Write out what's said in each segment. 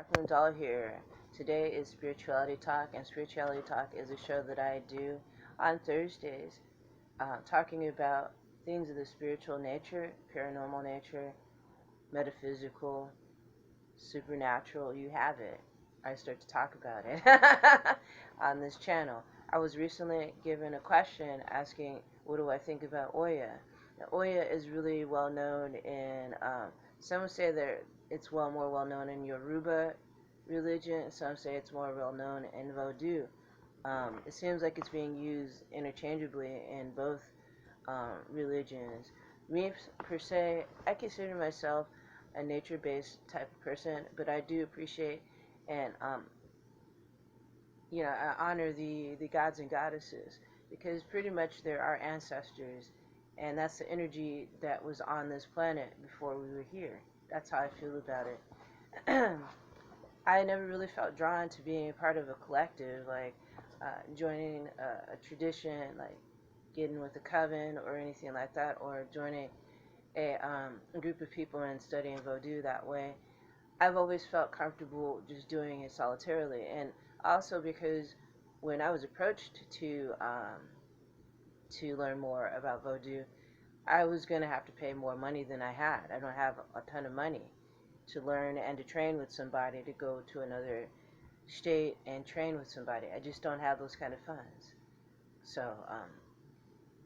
Jacqueline Dahl here. Today is Spirituality Talk, and Spirituality Talk is a show that I do on Thursdays, talking about things of the spiritual nature, paranormal nature, metaphysical, supernatural. You have it. I start to talk about it on this channel. I was recently given a question asking, what do I think about Oya? Now, Oya is really well known in, some would say that it's more well known in Yoruba religion, some say it's more well known in Vodou. It seems like it's being used interchangeably in both religions. Me, per se, I consider myself a nature-based type of person, but I do appreciate and I honor the gods and goddesses because pretty much they're our ancestors, and that's the energy that was on this planet before we were here. That's how I feel about it. I never really felt drawn to being a part of a collective, like joining a tradition, like getting with a coven or anything like that, or joining a group of people and studying Vodou that way. I've always felt comfortable just doing it solitarily, and also because when I was approached to learn more about Vodou, I was going to have to pay more money than I had. I don't have a ton of money to learn and to train with somebody, to go to another state and train with somebody. I just don't have those kind of funds. So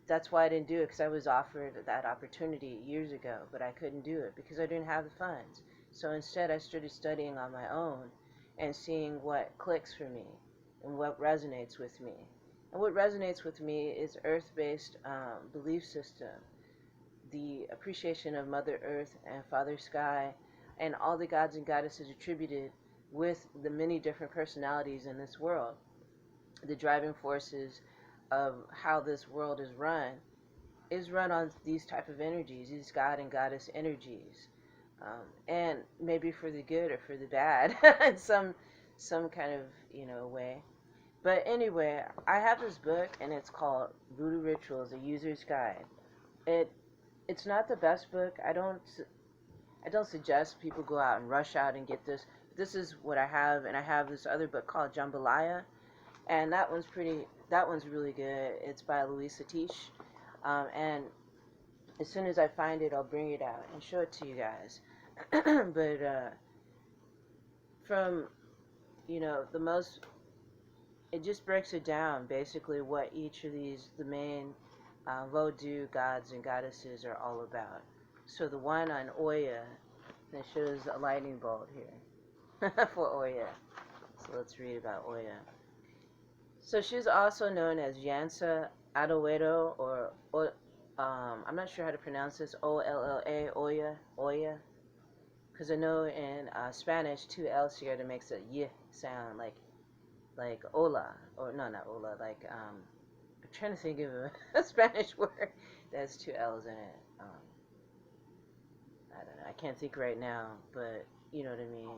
that's why I didn't do it, because I was offered that opportunity years ago, but I couldn't do it because I didn't have the funds. So instead, I started studying on my own and seeing what clicks for me and what resonates with me. And what resonates with me is earth-based belief system, the appreciation of Mother Earth and Father Sky, and all the gods and goddesses attributed with the many different personalities in this world, the driving forces of how this world is run on these type of energies, these god and goddess energies, and maybe for the good or for the bad in some kind of way. But anyway, I have this book and it's called Voodoo Rituals: A User's Guide. It it's not the best book. I don't suggest people go out and rush out and get this. This is what I have, and I have this other book called Jambalaya, and that one's really good. It's by Louise Satish, and as soon as I find it, I'll bring it out and show it to you guys. But from the most, it just breaks it down basically what each of the main Vodou gods and goddesses are all about. So the one on Oya, that shows a lightning bolt here for Oya. So let's read about Oya. So she's also known as Yansa Adoedo, or I'm not sure how to pronounce this, Olla, Oya, because I know in Spanish, two L's here that makes a y sound, like Ola, or no, not Ola, like I'm trying to think of a Spanish word that has two L's in it. I don't know, I can't think right now, but you know what I mean.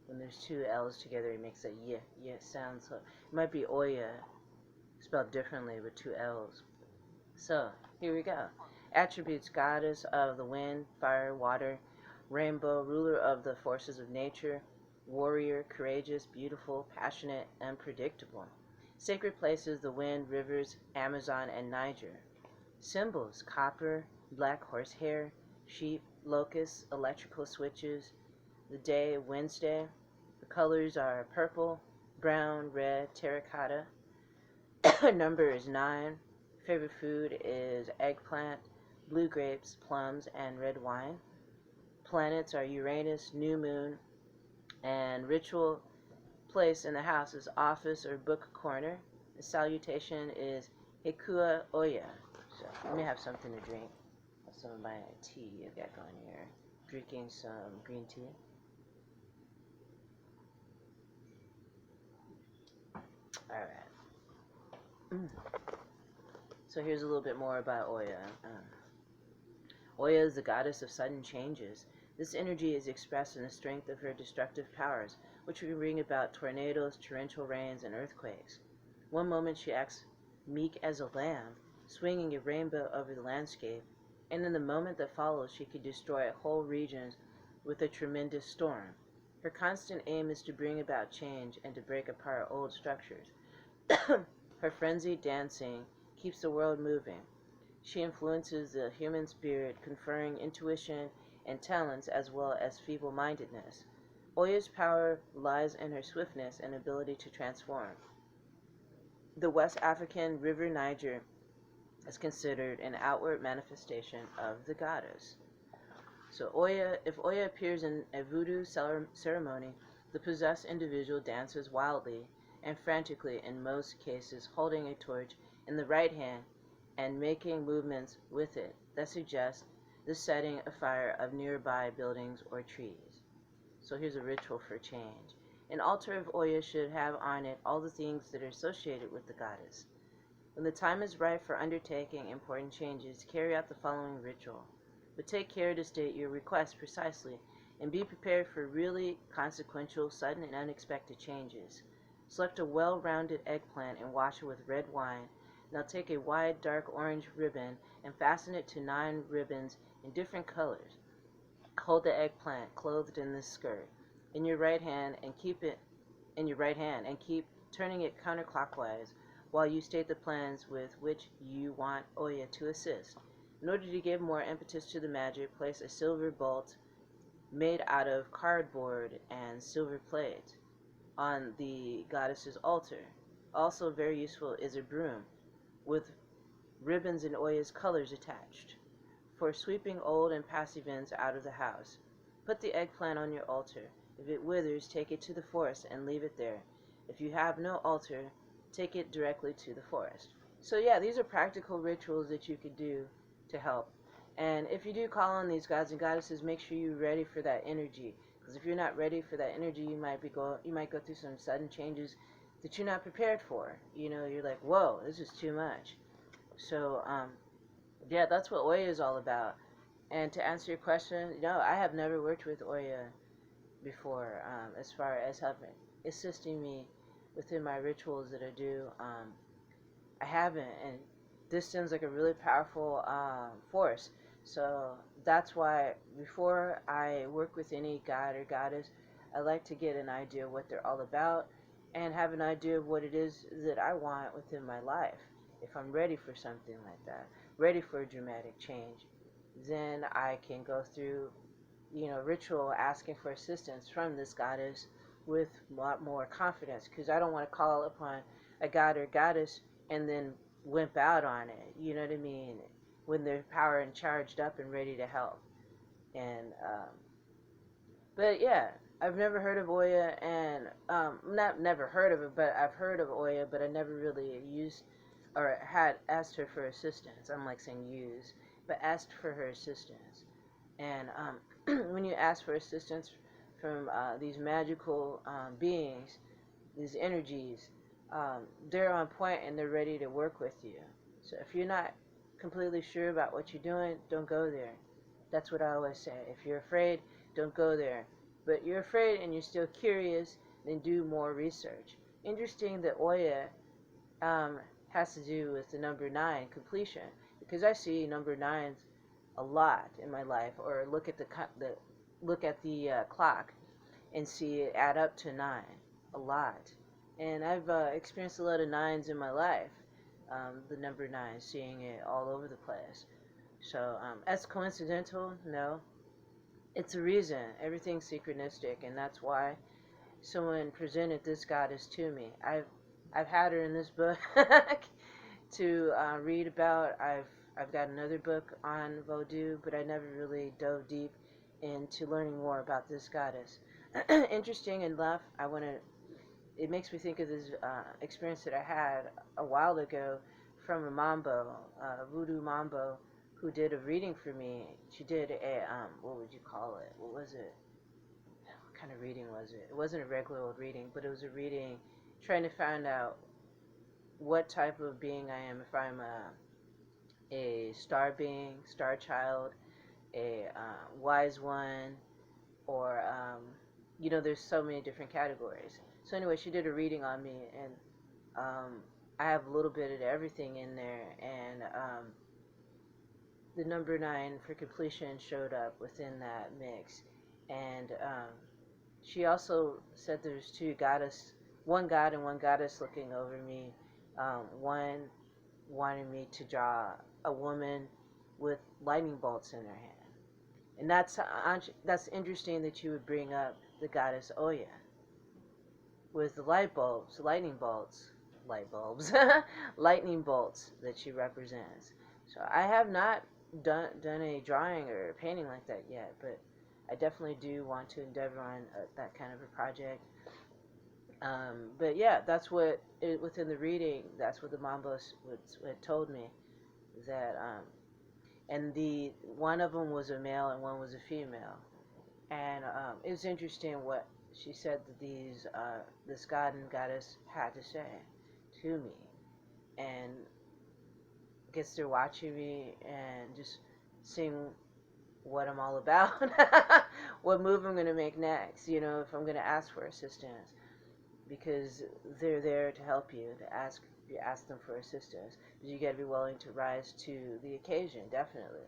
When there's two L's together, it makes a y sound. So it might be Oya, spelled differently with two L's. So here we go. Attributes: goddess of the wind, fire, water, rainbow, ruler of the forces of nature, warrior, courageous, beautiful, passionate, unpredictable. Sacred places: the wind, rivers, Amazon, and Niger. Symbols: copper, black horsehair, sheep, locusts, electrical switches. The day: Wednesday. The colors are purple, brown, red, terracotta. Number is 9. Favorite food is eggplant, blue grapes, plums, and red wine. Planets are Uranus, new moon, and ritual place in the house is office or book corner. The salutation is Hikua Oya. So let me have something to drink. Some of my tea I've got going here. Drinking some green tea. Alright. So here's a little bit more about Oya. Oya is the goddess of sudden changes. This energy is expressed in the strength of her destructive powers, which can bring about tornadoes, torrential rains, and earthquakes. One moment she acts meek as a lamb, swinging a rainbow over the landscape, and in the moment that follows she could destroy whole regions with a tremendous storm. Her constant aim is to bring about change and to break apart old structures. Her frenzied dancing keeps the world moving. She influences the human spirit, conferring intuition and talents as well as feeble-mindedness. Oya's power lies in her swiftness and ability to transform. The West African river Niger is considered an outward manifestation of the goddess. So if Oya appears in a voodoo ceremony, the possessed individual dances wildly and frantically, in most cases holding a torch in the right hand and making movements with it that suggest the setting afire of nearby buildings or trees. So here's a ritual for change. An altar of Oya should have on it all the things that are associated with the goddess. When the time is right for undertaking important changes, carry out the following ritual. But take care to state your request precisely, and be prepared for really consequential, sudden, and unexpected changes. Select a well-rounded eggplant and wash it with red wine. Now take a wide, dark orange ribbon and fasten it to 9 ribbons in different colors. Hold the eggplant, clothed in this skirt, in your right hand and keep turning it counterclockwise while you state the plans with which you want Oya to assist. In order to give more impetus to the magic, place a silver bolt made out of cardboard and silver plate on the goddess's altar. Also very useful is a broom with ribbons in Oya's colors attached for sweeping old and past events out of the house. Put the eggplant on your altar. If it withers, take it to the forest and leave it there. If you have no altar, take it directly to the forest. So yeah, these are practical rituals that you could do to help. And if you do call on these gods and goddesses, make sure you're ready for that energy. Because if you're not ready for that energy, you might go through some sudden changes that you're not prepared for. You're like, whoa, this is too much. So yeah, that's what Oya is all about. And to answer your question, no, I have never worked with Oya before, as far as assisting me within my rituals that I do. I haven't, and this seems like a really powerful force. So that's why before I work with any god or goddess, I like to get an idea of what they're all about and have an idea of what it is that I want within my life. If I'm ready for something like that, ready for a dramatic change, then I can go through, ritual asking for assistance from this goddess with a lot more confidence, because I don't want to call upon a god or goddess and then wimp out on it, you know what I mean, when they're power and charged up and ready to help. And but yeah, I've never heard of Oya, and not never heard of it, but I've heard of Oya, but I never really used or had asked her for assistance. I'm like saying use, but asked for her assistance. And when you ask for assistance from these magical beings, these energies, they're on point and they're ready to work with you. So if you're not completely sure about what you're doing, don't go there. That's what I always say. If you're afraid, don't go there. But you're afraid and you're still curious, then do more research. Interesting that Oya has to do with the number 9, completion, because I see number 9s a lot in my life, or look at the clock and see it add up to 9 a lot. And I've experienced a lot of 9s in my life, the number 9, seeing it all over the place. So that's coincidental? No. It's a reason. Everything's synchronistic, and that's why someone presented this goddess to me. I've had her in this book to read about. I've got another book on Vodou, but I never really dove deep into learning more about this goddess. Interesting enough, it makes me think of this experience that I had a while ago from a mambo, voodoo mambo, who did a reading for me. She did a, what would you call it? What was it? What kind of reading was it? It wasn't a regular old reading, but it was a reading trying to find out what type of being I am, if I'm a star being, star child, a wise one, or, there's so many different categories. So anyway, she did a reading on me, and I have a little bit of everything in there, and the number 9 for completion showed up within that mix. And she also said there's two goddess, one god and one goddess looking over me. One wanted me to draw a woman with lightning bolts in her hand, and that's interesting that you would bring up the goddess Oya with the light bulbs, lightning bolts that she represents. So I have not done a drawing or a painting like that yet, but I definitely do want to endeavor on that kind of a project. But yeah, that's within the reading. That's what the Mambos had told me that, and the one of them was a male and one was a female, and it was interesting what she said that this god and goddess had to say to me, and gets they're watching me and just seeing what I'm all about, what move I'm gonna make next. If I'm gonna ask for assistance, because they're there to help you. You ask them for assistance, but you got to be willing to rise to the occasion. Definitely.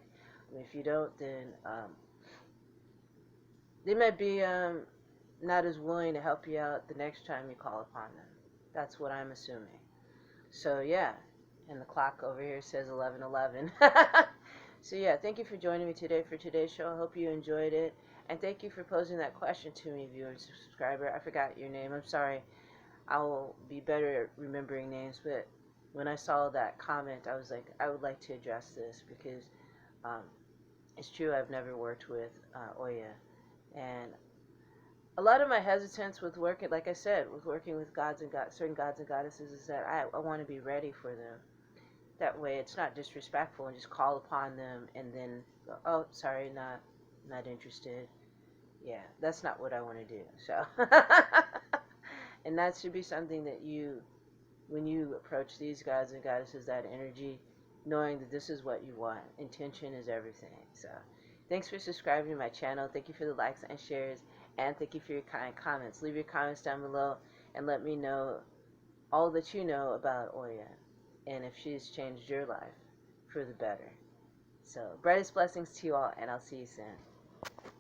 I mean, if you don't, then they might be not as willing to help you out the next time you call upon them. That's what I'm assuming. So yeah, and the clock over here says 11:11. So yeah, thank you for joining me today for today's show. I hope you enjoyed it, and thank you for posing that question to me, viewer and subscriber. I forgot your name. I'm sorry. I will be better at remembering names, but when I saw that comment, I was like, I would like to address this because um, it's true. I've never worked with Oya, and a lot of my hesitance with working, like I said, with working with certain gods and goddesses, is that I want to be ready for them. That way, it's not disrespectful and just call upon them and then go, oh, sorry, not interested. Yeah, that's not what I want to do. So, and that should be something that when you approach these gods and goddesses, that energy, knowing that this is what you want. Intention is everything. So, thanks for subscribing to my channel. Thank you for the likes and shares, and thank you for your kind comments. Leave your comments down below and let me know all that you know about Oya and if she's changed your life for the better. So, brightest blessings to you all, and I'll see you soon.